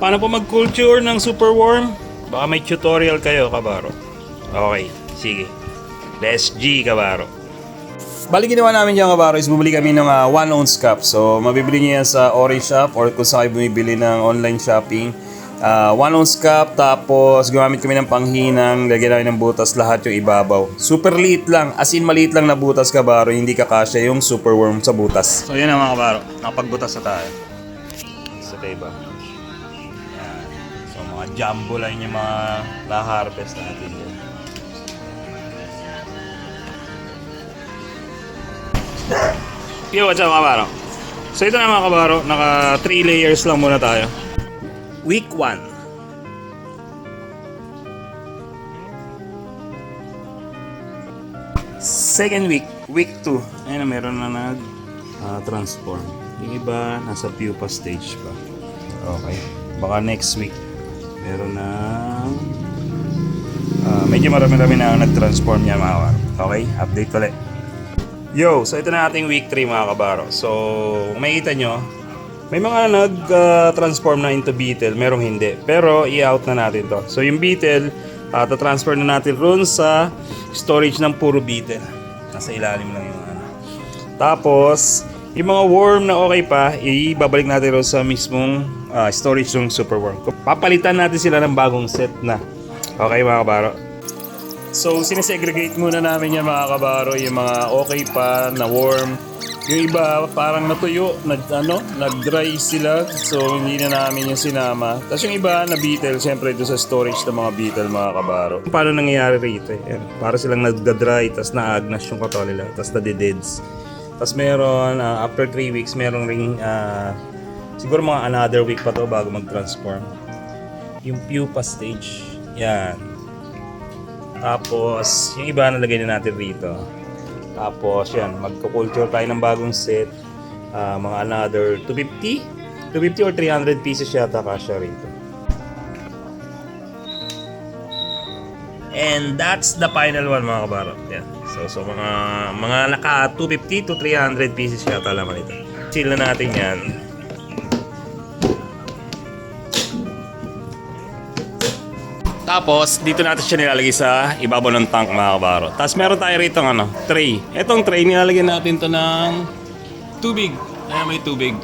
Paano po mag-culture ng superworm? Baka may tutorial kayo, kabaro. Okay, sige. Let's G, kabaro. Bali ginawa namin dyan, kabaro, is bumili kami ng 1 ounce cup. So, mabibili niyo yan sa Orange Shop or kung saan kayo bumibili ng online shopping. 1 ounce cup, tapos gumamit kami ng panghinang, lagyan namin ng butas lahat yung ibabaw. Super liit lang, as in maliit lang na butas, kabaro, hindi kakasya yung superworm sa butas. So, yan ang mga kabaro, nakapagbutas na tayo. Sa diba? Yan. So, mga jumbo lang yung mga na-harvest natin dyan. Yo, what's up mga kabaro? So ito na mga kabaro, naka 3 layers lang muna tayo. Week 1. Second week, week 2. Ayun na, meron na nag-transform. Yung iba, nasa pupa stage pa. Okay, baka next week meron na medyo marami-rami na nag-transform niya mga kabaro. Okay, update ulit. Yo, so ito na ating week 3 mga kabaro. So, makikita nyo, may mga nag-transform na into beetle, merong hindi. Pero, i-out na natin to. So, yung beetle, ta-transfer na natin ron sa storage ng puro beetle. Nasa ilalim lang yung ano. Tapos, yung mga worm na okay pa, ibabalik natin ron sa mismong storage ng superworm. Papalitan natin sila ng bagong set na. Okay mga kabaro? So, sinesegregate muna namin yung mga kabaro, yung mga okay pa na worm. Yung iba parang natuyo, nag-dry sila. So, hindi na namin yung sinama. Tapos yung iba na beetle, syempre ito sa storage ng mga beetle, mga kabaro. Paano nangyayari rito? Yan. Para silang nagda-dry, tapos na-agnas yung katawan nila, tapos na-deads. Tapos meron, after 3 weeks, meron ring, siguro mga another week pa to bago mag-transform. Yung pupa stage. Yan. Tapos, yung iba nalagay na natin rito. Tapos, yan, magkukulture tayo ng bagong set. Mga another 250 or 300 pieces yata kasya rito. And that's the final one mga kabaro. Yan. So mga naka 250 to 300 pieces yata laman ito. Chill na natin yan. Tapos, dito natin siya nilalagay sa ibabaw ng tank mga kabaro. Tapos meron tayo rito tray. Itong tray, nilalagyan natin to ng tubig. Ayan, may tubig.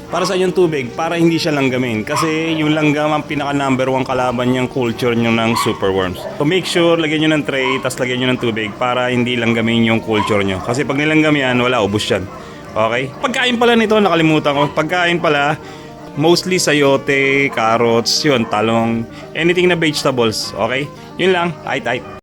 Para sa yung tubig, para hindi siya langgamin. Kasi yung langgam ang pinaka number 1 kalaban niyang culture nyo ng superworms. So make sure, lagyan nyo ng tray, tapos lagyan nyo ng tubig para hindi langgamin yung culture nyo. Kasi pag nilanggam yan, wala, ubos yan. Okay? Pagkain pala nito, nakalimutan ko. Pagkain pala, mostly sayote, carrots, yun, talong, anything na vegetables, okay? Yun lang, tight.